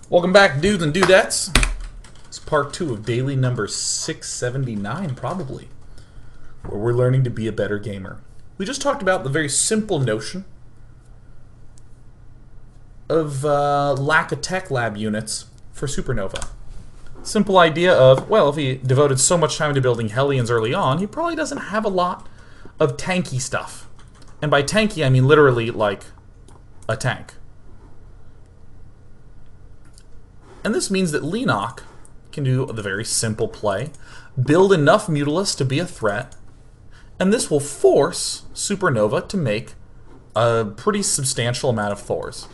Welcome back, dudes and dudettes. It's part 2 of daily number 679, probably, where we're learning to be a better gamer. We just talked about the very simple notion of lack of tech lab units for Supernova. Simple idea of, well, if he devoted so much time to building Hellions early on, he probably doesn't have a lot of tanky stuff. And by tanky, I mean literally like a tank. And this means that Leenock can do the very simple play, build enough mutalisks to be a threat, and this will force Supernova to make a pretty substantial amount of Thors.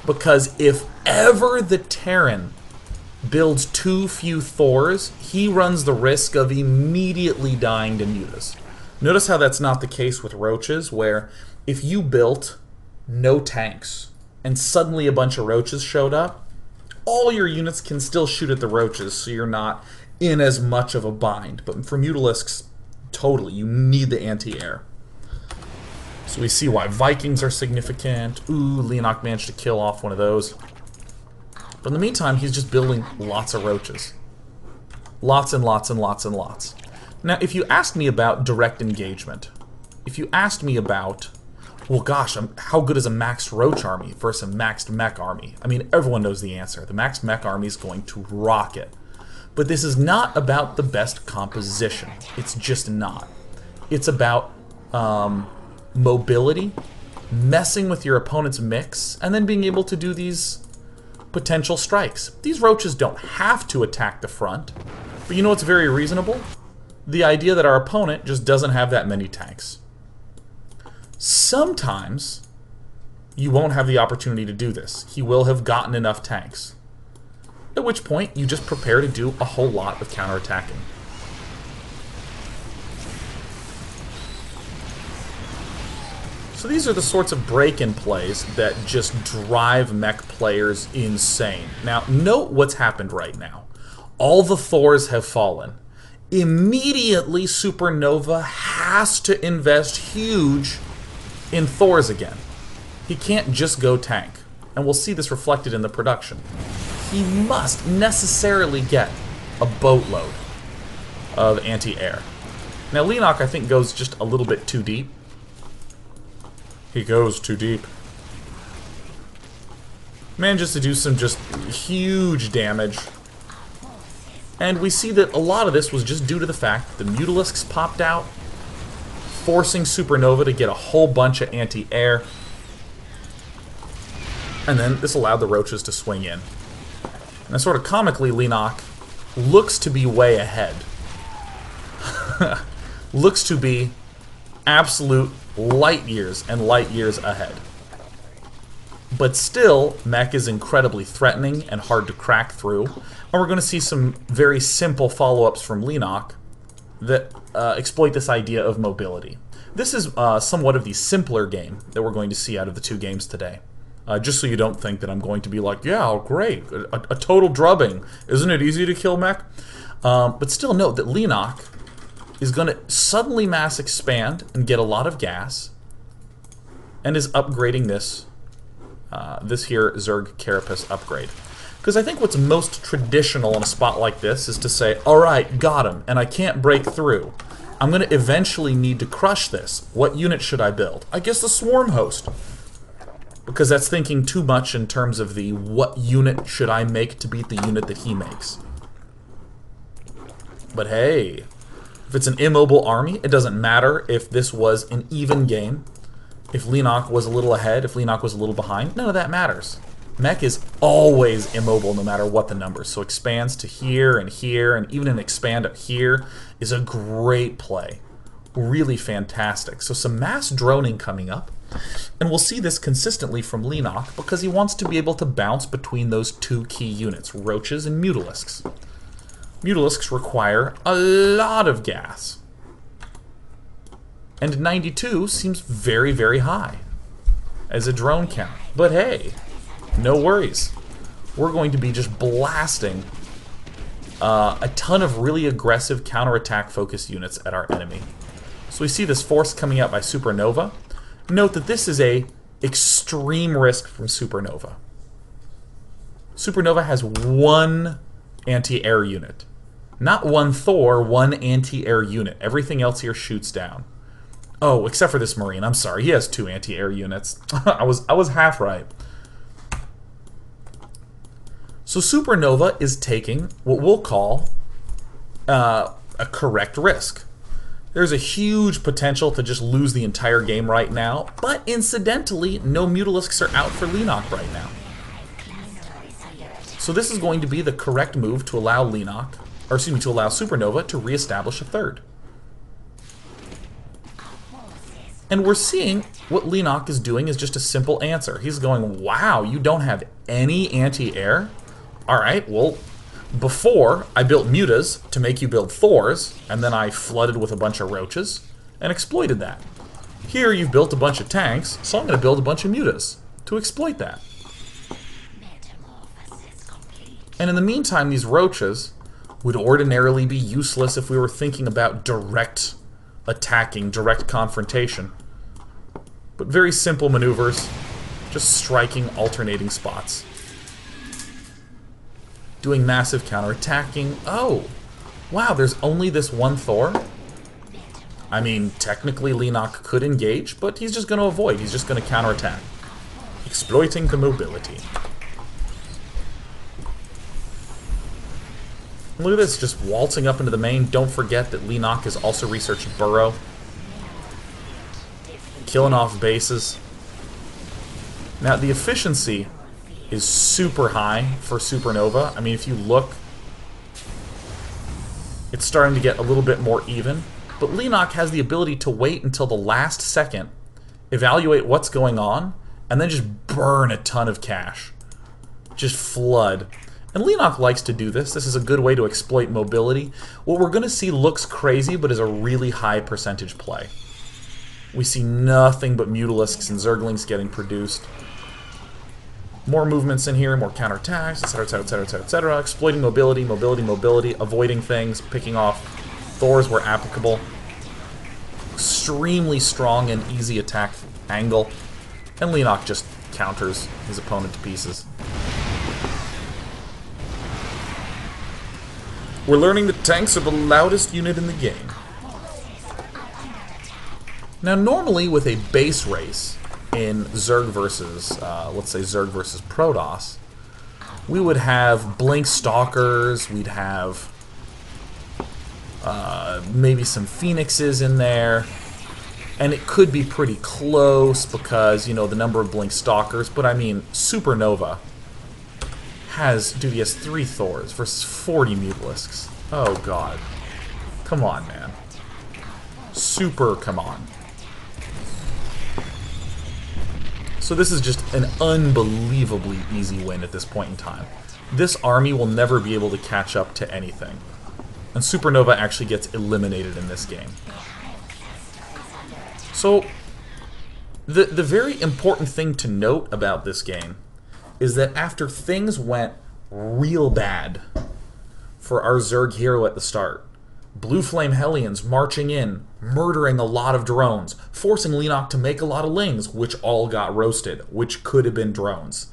Because if ever the Terran builds too few Thors, he runs the risk of immediately dying to mutas. Notice how that's not the case with roaches, where if you built no tanks and suddenly a bunch of roaches showed up, all your units can still shoot at the roaches, so you're not in as much of a bind. But for mutalisks, totally, you need the anti-air. So we see why Vikings are significant. Ooh, Leenock managed to kill off one of those. But in the meantime, he's just building lots of roaches. Lots and lots and lots and lots. Now, if you asked me about direct engagement, if you asked me about, well, gosh, how good is a maxed roach army versus a maxed mech army? I mean, everyone knows the answer. The maxed mech army is going to rock it. But this is not about the best composition. It's just not. It's about mobility, messing with your opponent's mix, and then being able to do these potential strikes. These roaches don't have to attack the front, but you know what's very reasonable? The idea that our opponent just doesn't have that many tanks. Sometimes you won't have the opportunity to do this. He will have gotten enough tanks. At which point, you just prepare to do a whole lot of counterattacking. So these are the sorts of break-in plays that just drive mech players insane. Now, note what's happened right now. All the Thors have fallen. Immediately, Supernova has to invest huge in Thors again. He can't just go tank, and we'll see this reflected in the production. He must necessarily get a boatload of anti-air. Now Leenock, I think, goes just a little bit too deep. He goes too deep. Manages to do some just huge damage. And we see that a lot of this was just due to the fact that the mutalisks popped out, forcing Supernova to get a whole bunch of anti-air. And then this allowed the roaches to swing in. And sort of comically, Leenock looks to be way ahead. Looks to be absolute light years and light years ahead. But still, Mech is incredibly threatening and hard to crack through. And we're going to see some very simple follow-ups from Leenock that exploit this idea of mobility. This is somewhat of the simpler game that we're going to see out of the two games today. Just so you don't think that I'm going to be like, yeah, great, a total drubbing. Isn't it easy to kill Mech? But still note that Leenock is going to suddenly mass expand and get a lot of gas, and is upgrading this this here Zerg Carapace upgrade. Because I think what's most traditional in a spot like this is to say, alright, got him, and I can't break through. I'm going to eventually need to crush this. What unit should I build? I guess the Swarm Host. Because that's thinking too much in terms of the what unit should I make to beat the unit that he makes. But hey, if it's an immobile army, it doesn't matter if this was an even game. If Leenock was a little ahead, if Leenock was a little behind, none of that matters. Mech is always immobile no matter what the numbers. So expands to here, and even an expand up here is a great play. Really fantastic. So some mass droning coming up. And we'll see this consistently from Leenock because he wants to be able to bounce between those two key units, roaches and mutalisks. Mutalisks require a lot of gas. And 92 seems very, very high as a drone count. But hey, no worries. We're going to be just blasting a ton of really aggressive counterattack focused units at our enemy. So we see this force coming out by Supernova. Note that this is a extreme risk from Supernova. Supernova has one anti-air unit. Not one Thor, one anti-air unit. Everything else here shoots down. Oh, except for this Marine. I'm sorry, he has 2 anti-air units. I was half right. So Supernova is taking what we'll call a correct risk. There's a huge potential to just lose the entire game right now, but incidentally, no mutalisks are out for Leenock right now. So this is going to be the correct move to allow Leenock, or excuse me, to allow Supernova to reestablish a third. And we're seeing what Leenock is doing is just a simple answer. He's going, wow, you don't have any anti-air? Alright, well, before I built mutas to make you build thors, and then I flooded with a bunch of roaches and exploited that. Here you've built a bunch of tanks, so I'm going to build a bunch of mutas to exploit that. And in the meantime, these roaches would ordinarily be useless if we were thinking about direct attacking, direct confrontation. But very simple maneuvers, just striking alternating spots. Doing massive counterattacking. Oh, wow, there's only this one Thor? I mean, technically Leenock could engage, but he's just going to avoid. He's just going to counterattack. Exploiting the mobility. Look at this, just waltzing up into the main. Don't forget that Leenock has also researched Burrow. Killing off bases. Now, the efficiency is super high for Supernova. I mean, if you look, it's starting to get a little bit more even. But Leenock has the ability to wait until the last second, evaluate what's going on, and then just burn a ton of cash. Just flood. And Leenock likes to do this. This is a good way to exploit mobility. What we're going to see looks crazy, but is a really high percentage play. We see nothing but mutalisks and zerglings getting produced. More movements in here, more counterattacks, etc., etc., etc., etc. Exploiting mobility, mobility, mobility, avoiding things, picking off thors where applicable. Extremely strong and easy attack angle. And Leenock just counters his opponent to pieces. We're learning that tanks are the loudest unit in the game. Now, normally with a base race in Zerg versus, let's say Zerg versus Protoss, we would have Blink Stalkers, we'd have maybe some Phoenixes in there, and it could be pretty close because, you know, the number of Blink Stalkers, but I mean, Supernova has, dude, he has 3 Thors versus 40 mutalisks. Oh god. Come on, man. Super come on. So this is just an unbelievably easy win at this point in time. This army will never be able to catch up to anything. And Supernova actually gets eliminated in this game. So, the very important thing to note about this game is that after things went real bad for our Zerg hero at the start, Blue Flame Hellions marching in, murdering a lot of drones, forcing Leenock to make a lot of lings, which all got roasted, which could have been drones.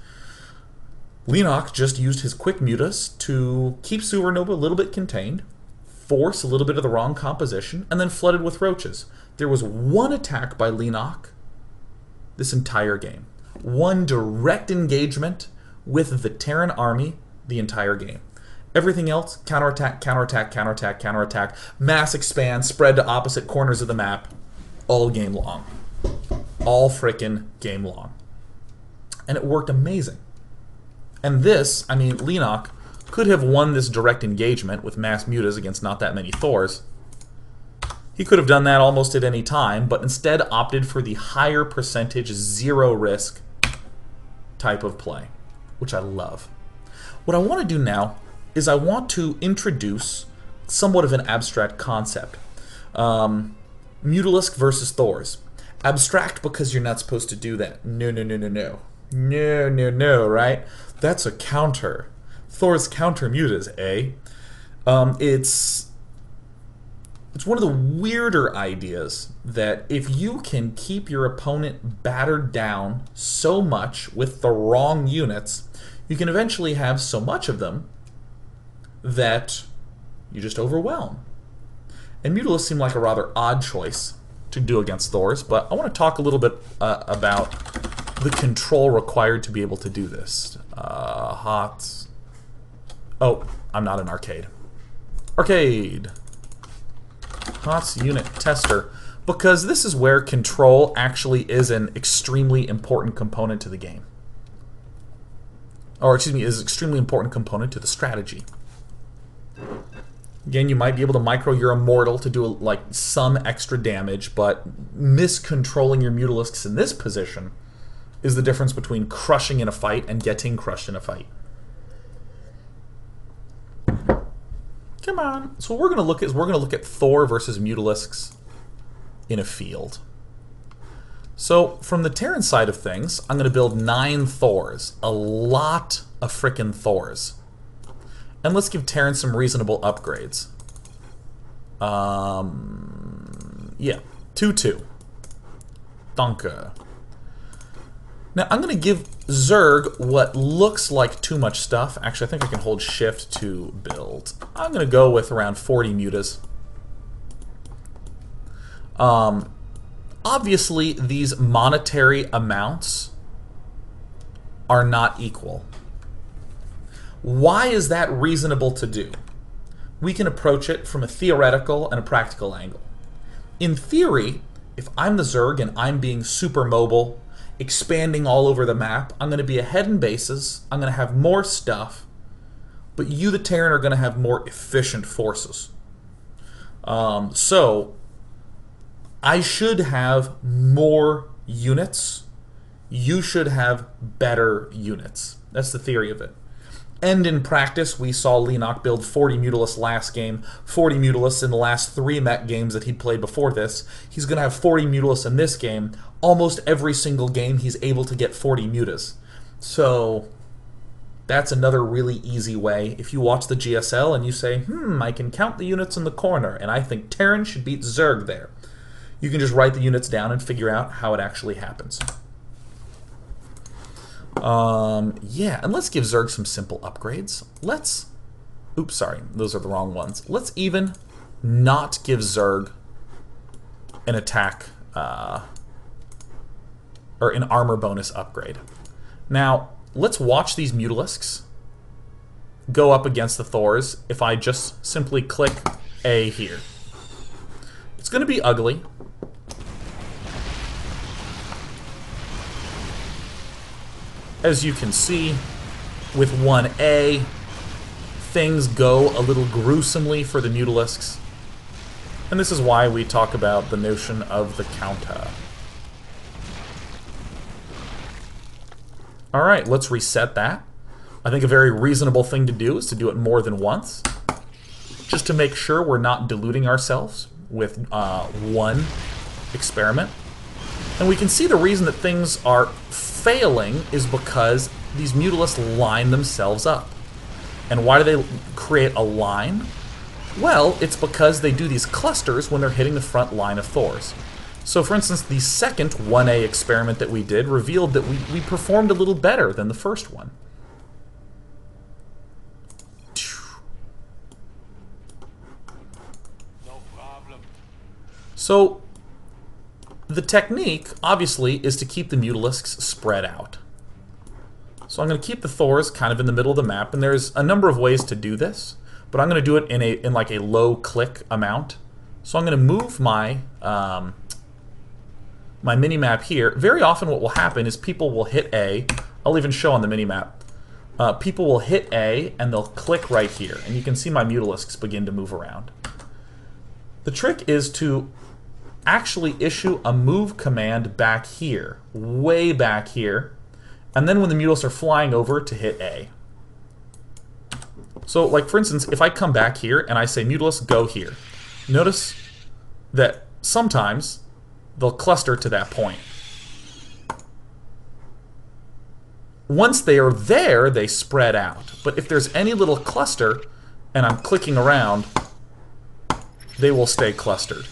Leenock just used his quick mutas to keep Supernova a little bit contained, force a little bit of the wrong composition, and then flooded with roaches. There was one attack by Leenock this entire game. One direct engagement with the Terran army the entire game. Everything else, counterattack, counterattack, counterattack, counterattack, mass expand, spread to opposite corners of the map, all game long. All frickin' game long. And it worked amazing. And this, I mean, Leenock could have won this direct engagement with mass mutas against not that many Thors. He could have done that almost at any time, but instead opted for the higher percentage, zero risk type of play, which I love. What I want to do now is I want to introduce somewhat of an abstract concept. Mutalisk versus Thors. Abstract because you're not supposed to do that. No, no, no, no, no. No, no, no, right? That's a counter. Thor's counter mutas, eh? It's one of the weirder ideas that if you can keep your opponent battered down so much with the wrong units, you can eventually have so much of them that you just overwhelm. And mutalisks seem like a rather odd choice to do against Thors, but I want to talk a little bit about the control required to be able to do this. Hots. Oh, I'm not an arcade. Arcade. Hots unit tester. Because this is where control actually is an extremely important component to the game. Or, excuse me, is an extremely important component to the strategy. Again, you might be able to micro your immortal to do like some extra damage, but miscontrolling your mutalisks in this position is the difference between crushing in a fight and getting crushed in a fight. Come on. So what we're going to look at is we're going to look at Thor versus mutalisks in a field. So from the Terran side of things, I'm going to build 9 Thors, a lot of frickin' Thors. And let's give Terran some reasonable upgrades. Yeah, 2-2. Danke. Now I'm going to give Zerg what looks like too much stuff. Actually, I think I can hold shift to build. I'm going to go with around 40 mutas. Obviously, these monetary amounts are not equal. Why is that reasonable to do? We can approach it from a theoretical and a practical angle. In theory, if I'm the Zerg and I'm being super mobile, expanding all over the map, I'm going to be ahead in bases, I'm going to have more stuff, but you, the Terran, are going to have more efficient forces. So, I should have more units. You should have better units. That's the theory of it. And in practice, we saw Leenock build 40 mutalisks last game, 40 mutalisks in the last 3 Mech games that he'd played before this. He's going to have 40 mutalisks in this game. Almost every single game, he's able to get 40 mutas. So that's another really easy way. If you watch the GSL and you say, I can count the units in the corner, and I think Terran should beat Zerg there, you can just write the units down and figure out how it actually happens. Yeah, and let's give Zerg some simple upgrades. Let's... Oops, sorry. Those are the wrong ones. Let's even not give Zerg an attack, or an armor bonus upgrade. Now, let's watch these mutalisks go up against the Thors if I just simply click A here. It's going to be ugly. As you can see, with 1A, things go a little gruesomely for the mutalisks. And this is why we talk about the notion of the counter. Alright, let's reset that. I think a very reasonable thing to do is to do it more than once, just to make sure we're not diluting ourselves with one experiment. And we can see the reason that things are failing is because these mutalisks line themselves up. And why do they create a line? Well, it's because they do these clusters when they're hitting the front line of Thors. So for instance, the second 1A experiment that we did revealed that we performed a little better than the first one. No problem. So the technique, obviously, is to keep the mutalisks spread out. So I'm going to keep the Thors kind of in the middle of the map, and there's a number of ways to do this, but I'm going to do it in like a low click amount. So I'm going to move my my mini-map here. Very often what will happen is people will hit A. I'll even show on the mini-map. People will hit A, and they'll click right here, and you can see my mutalisks begin to move around. The trick is to actually issue a move command back here, way back here, and then when the mutalisks are flying over, to hit A. So, like for instance, if I come back here and I say mutalisk go here, notice that sometimes they'll cluster to that point. Once they are there, they spread out. But if there's any little cluster and I'm clicking around, they will stay clustered.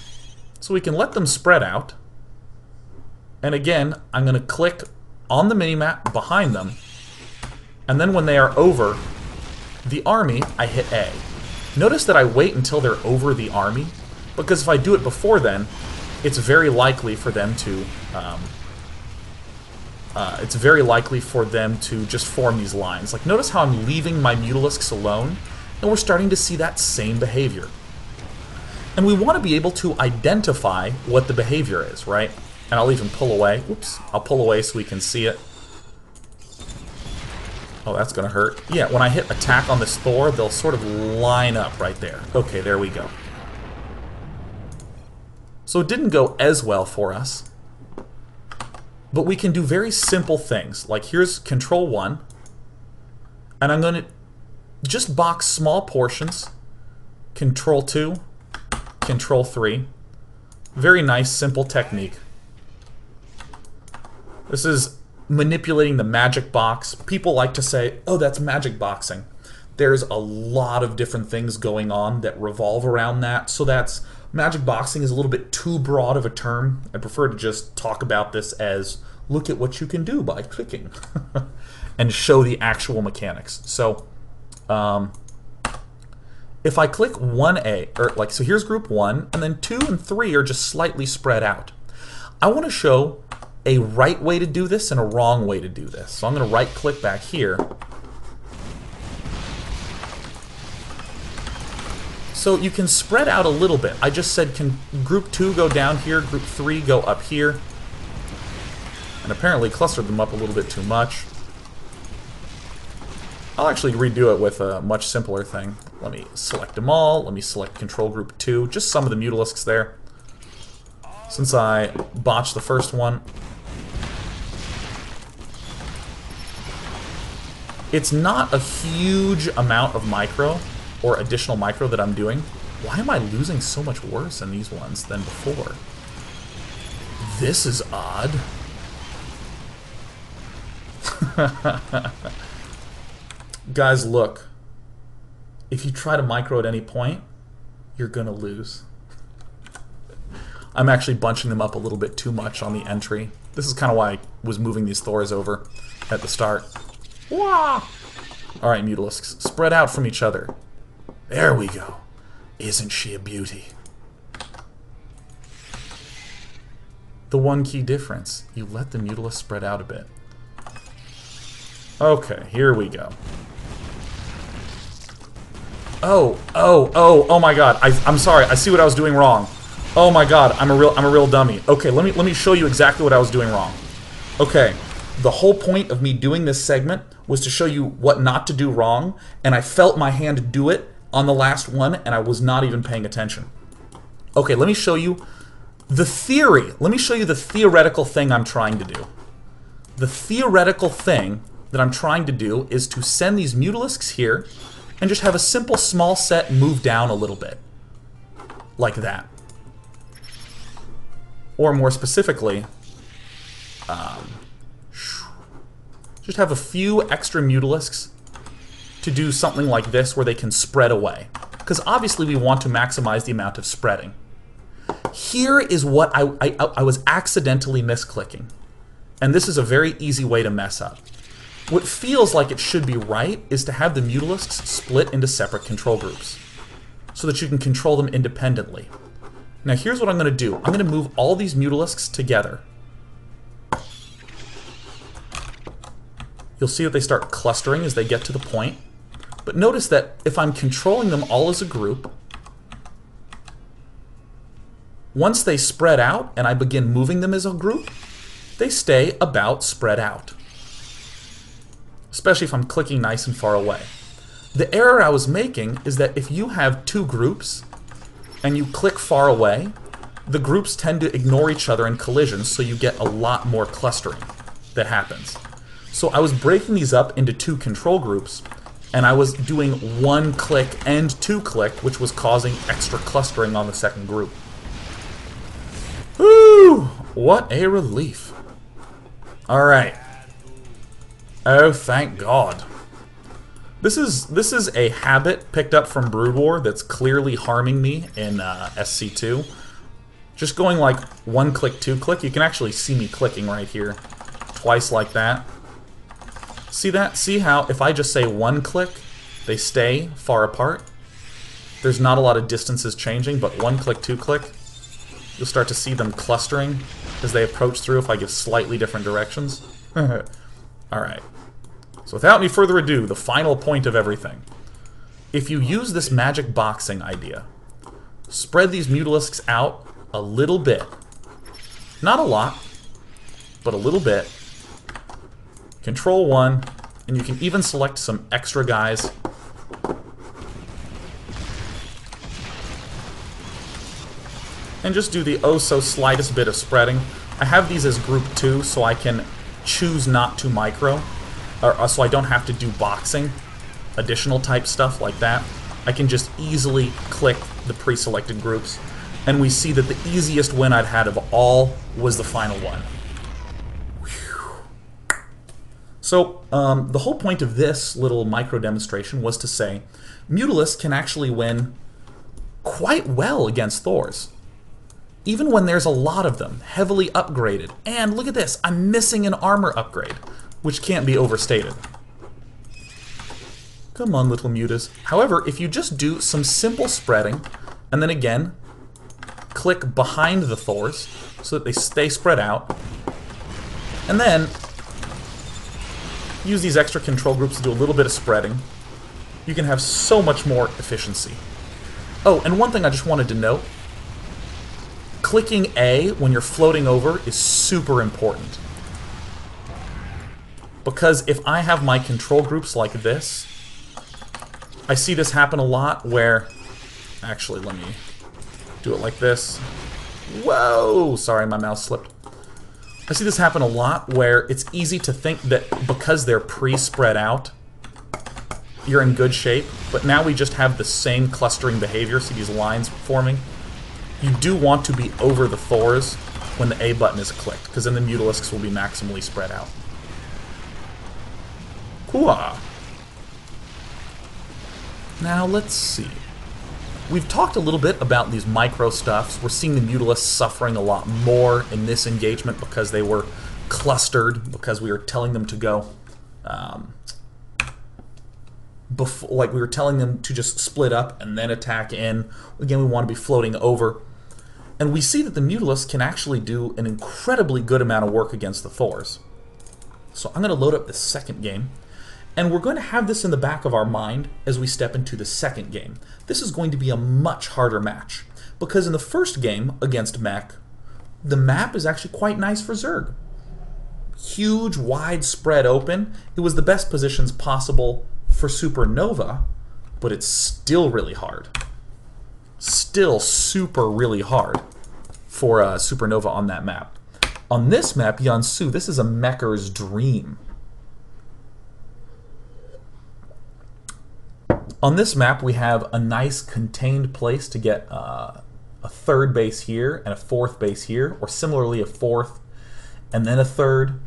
So we can let them spread out. And again, I'm going to click on the minimap behind them And then when they are over the army, I hit A. Notice that I wait until they're over the army, because if I do it before then, it's very likely for them to just form these lines. Like, notice how I'm leaving my mutalisks alone, and we're starting to see that same behavior. And we want to be able to identify what the behavior is, right? And I'll even pull away. Oops. I'll pull away so we can see it. Oh, that's going to hurt. Yeah, when I hit attack on this Thor, they'll sort of line up right there. Okay, there we go. So it didn't go as well for us. But we can do very simple things. Like, here's Control 1. And I'm going to just box small portions. Control 2. Control 3. Very nice, simple technique. This is manipulating the magic box. People like to say, oh, that's magic boxing. There's a lot of different things going on that revolve around that. So that's magic boxing is a little bit too broad of a term. I prefer to just talk about this as look at what you can do by clicking and show the actual mechanics. So if I click 1A, or like, so here's group 1, and then 2 and 3 are just slightly spread out. I want to show a right way to do this and a wrong way to do this. So I'm going to right click back here. So you can spread out a little bit. I just said, can group 2 go down here, group 3 go up here? And apparently clustered them up a little bit too much. I'll actually redo it with a much simpler thing. Let me select them all. Let me select control group 2. Just some of the mutalisks there. Since I botched the first one. It's not a huge amount of micro or additional micro that I'm doing. Why am I losing so much worse in these ones than before? This is odd. Guys, look. If you try to micro at any point, you're gonna lose. I'm actually bunching them up a little bit too much on the entry. This is kind of why I was moving these Thors over at the start. Wah! Alright, mutalisks, spread out from each other. There we go. Isn't she a beauty? The one key difference, you let the mutalisk spread out a bit. Okay, here we go. Oh my god. I'm sorry. I see what I was doing wrong. Oh my god, I'm a real dummy. Okay, let me show you exactly what I was doing wrong. Okay. The whole point of me doing this segment was to show you what not to do wrong, and I felt my hand do it on the last one, and I was not even paying attention. Okay, let me show you the theory. Let me show you the theoretical thing I'm trying to do. The theoretical thing that I'm trying to do is to send these mutalisks here and just have a simple small set move down a little bit. Like that. Or more specifically, just have a few extra mutalisks to do something like this where they can spread away. Because obviously we want to maximize the amount of spreading. Here is what I was accidentally misclicking. And this is a very easy way to mess up. What feels like it should be right is to have the mutalisks split into separate control groups so that you can control them independently. Now here's what I'm going to do. I'm going to move all these mutalisks together. You'll see that they start clustering as they get to the point. But notice that if I'm controlling them all as a group, once they spread out and I begin moving them as a group, they stay about spread out. Especially if I'm clicking nice and far away. The error I was making is that if you have two groups and you click far away, the groups tend to ignore each other in collisions, so you get a lot more clustering that happens. So I was breaking these up into two control groups, and I was doing one click and two click, which was causing extra clustering on the second group. Woo! What a relief. Alright. Oh, thank God. This is a habit picked up from Brood War that's clearly harming me in SC2. Just going like one click, two click. You can actually see me clicking right here. Twice like that. See that? See how if I just say one click, they stay far apart? There's not a lot of distances changing, but one click, two click, you'll start to see them clustering as they approach through if I give slightly different directions. Alright. So without any further ado, the final point of everything. If you use this magic boxing idea, spread these mutalisks out a little bit. Not a lot, but a little bit. Control one, and you can even select some extra guys. And just do the oh-so-slightest bit of spreading. I have these as group 2, so I can choose not to micro, or so I don't have to do boxing, additional type stuff like that. I can just easily click the pre-selected groups, and we see that the easiest win I'd had of all was the final one. Whew. So, the whole point of this little micro demonstration was to say Mutalisk can actually win quite well against Thors. Even when there's a lot of them, heavily upgraded. And look at this, I'm missing an armor upgrade, which can't be overstated. Come on, little mutas. However, if you just do some simple spreading, and then again, click behind the Thors, so that they stay spread out, and then use these extra control groups to do a little bit of spreading, you can have so much more efficiency. Oh, and one thing I just wanted to note, clicking A when you're floating over is super important. Because if I have my control groups like this, I see this happen a lot where... Actually, let me do it like this. Whoa! Sorry, my mouse slipped. I see this happen a lot where it's easy to think that because they're pre-spread out, you're in good shape, but now we just have the same clustering behavior. See these lines forming? You do want to be over the Thors when the A button is clicked, because then the Mutalisks will be maximally spread out. Hooah! Now, let's see. We've talked a little bit about these micro stuffs. We're seeing the Mutalisks suffering a lot more in this engagement because they were clustered, because we were telling them to go... like we were telling them to just split up and then attack in. Again, we want to be floating over. And we see that the Mutalisk can actually do an incredibly good amount of work against the Thors. So I'm going to load up the second game. And we're going to have this in the back of our mind as we step into the second game. This is going to be a much harder match. Because in the first game against Mech, the map is actually quite nice for Zerg. Huge, wide spread open. It was the best positions possible for Supernova, but it's still really hard. Still super really hard for Supernova on that map. On this map, Yansu, this is a Mecher's dream. On this map, we have a nice contained place to get a third base here and a fourth base here, or similarly a fourth and then a third.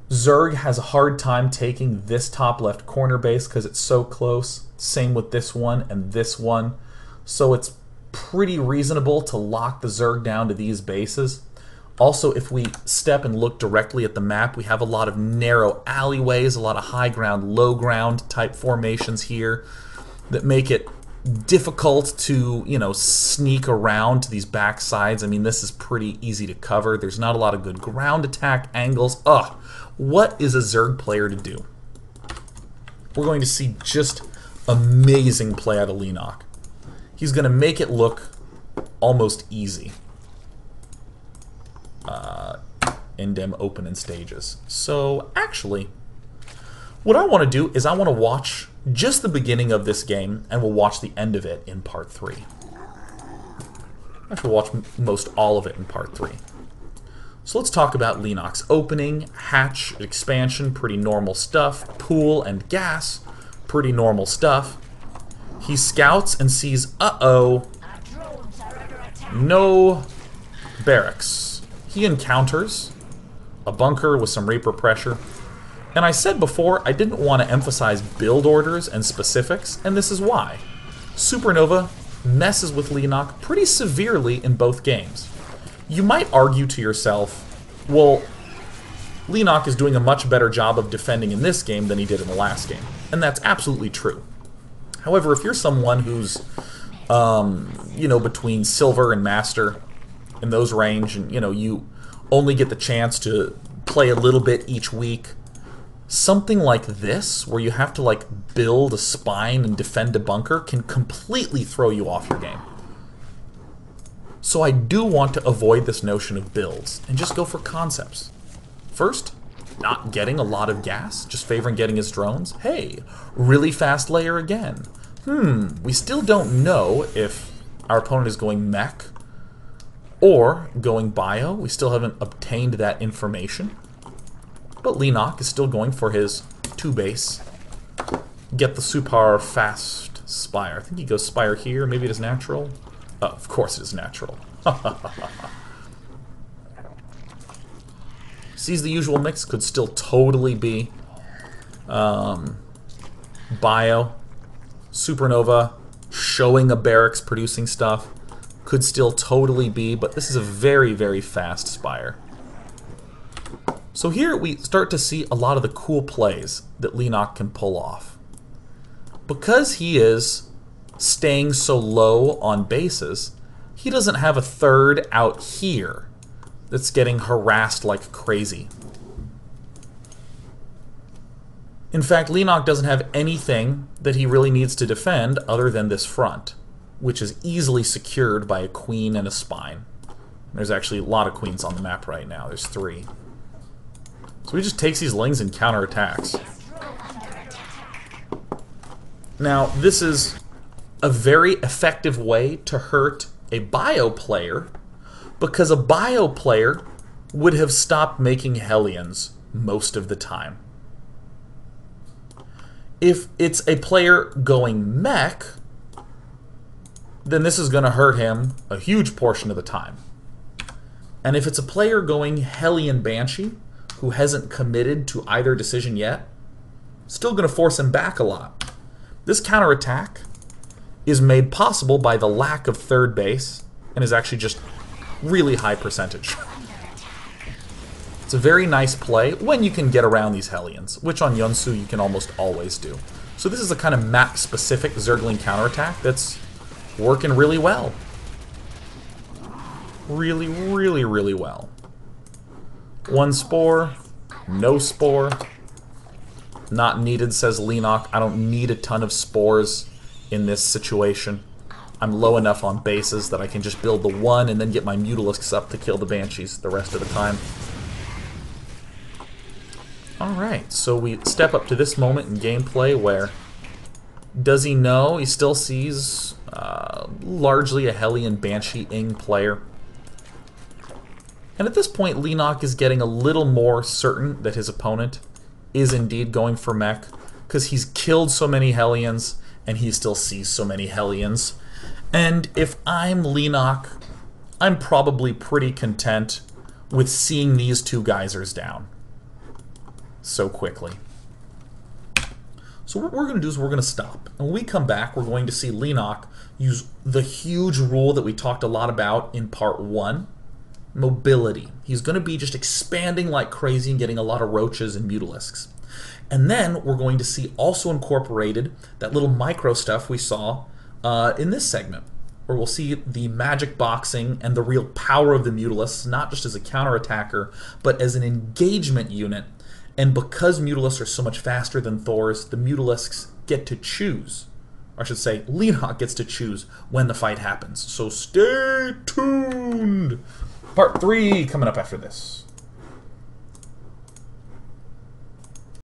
Zerg has a hard time taking this top left corner base because it's so close. Same with this one and this one. So it's pretty reasonable to lock the Zerg down to these bases. Also, if we step and look directly at the map, we have a lot of narrow alleyways, a lot of high ground, low ground type formations here that make it difficult to, you know, sneak around to these back sides. I mean, this is pretty easy to cover. There's not a lot of good ground attack angles. Ugh, what is a Zerg player to do? We're going to see just amazing play out of Leenock. He's going to make it look almost easy. In dem open in stages. So actually, what I want to do is I want to watch just the beginning of this game, and we'll watch the end of it in part 3. Actually, we'll watch most all of it in part 3. So let's talk about Leenock's opening, hatch, expansion, pretty normal stuff, pool and gas, pretty normal stuff. He scouts and sees, uh-oh, no barracks. He encounters a bunker with some Reaper pressure. And I said before, I didn't want to emphasize build orders and specifics, and this is why. Supernova messes with Leenock pretty severely in both games. You might argue to yourself, well, Leenock is doing a much better job of defending in this game than he did in the last game. And that's absolutely true. However, if you're someone who's, you know, between silver and master in those range, and, you know, you only get the chance to play a little bit each week, something like this, where you have to, like, build a spine and defend a bunker, can completely throw you off your game. So I do want to avoid this notion of builds and just go for concepts. First, not getting a lot of gas, just favoring getting his drones. Hey, really fast layer again. We still don't know if our opponent is going mech or going bio. We still haven't obtained that information. But Leenock is still going for his 2-base. Get the super fast spire. I think he goes spire here. Maybe it is natural. Oh, of course it is natural. Sees the usual mix. Could still totally be bio. Supernova showing a barracks producing stuff. Could still totally be, but this is a very, very fast spire. So here we start to see a lot of the cool plays that Leenock can pull off. Because he is staying so low on bases, he doesn't have a third out here that's getting harassed like crazy. In fact, Leenock doesn't have anything that he really needs to defend other than this front, which is easily secured by a queen and a spine. There's actually a lot of queens on the map right now. There's 3. So he just takes these lings and counterattacks. Now, this is a very effective way to hurt a bio player, because a bio player would have stopped making Hellions most of the time. If it's a player going mech, then this is going to hurt him a huge portion of the time. And if it's a player going Hellion Banshee, who hasn't committed to either decision yet, still going to force him back a lot. This counterattack is made possible by the lack of third base, and is actually just really high percentage. It's a very nice play when you can get around these Hellions, which on Yunsu you can almost always do. So this is a kind of map-specific Zergling counterattack that's working really well. Really, really, really well. 1 spore, no spore. Not needed, says Leenock. I don't need a ton of spores in this situation. I'm low enough on bases that I can just build the 1 and then get my mutalisks up to kill the banshees the rest of the time. Alright, so we step up to this moment in gameplay where, does he know? He still sees largely a Hellion Banshee-ing player. And at this point, Leenock is getting a little more certain that his opponent is indeed going for mech, because he's killed so many Hellions, and he still sees so many Hellions. And if I'm Leenock, I'm probably pretty content with seeing these 2 geysers down so quickly. So what we're going to do is we're going to stop. And when we come back, we're going to see Leenock use the huge rule that we talked a lot about in part 1, mobility. He's going to be just expanding like crazy and getting a lot of roaches and mutalisks. And then we're going to see also incorporated that little micro stuff we saw in this segment, where we'll see the magic boxing and the real power of the mutalisks, not just as a counterattacker, but as an engagement unit. And because mutalisks are so much faster than Thors, the mutalisks get to choose. Or I should say, Leenock gets to choose when the fight happens. So stay tuned! Part 3 coming up after this.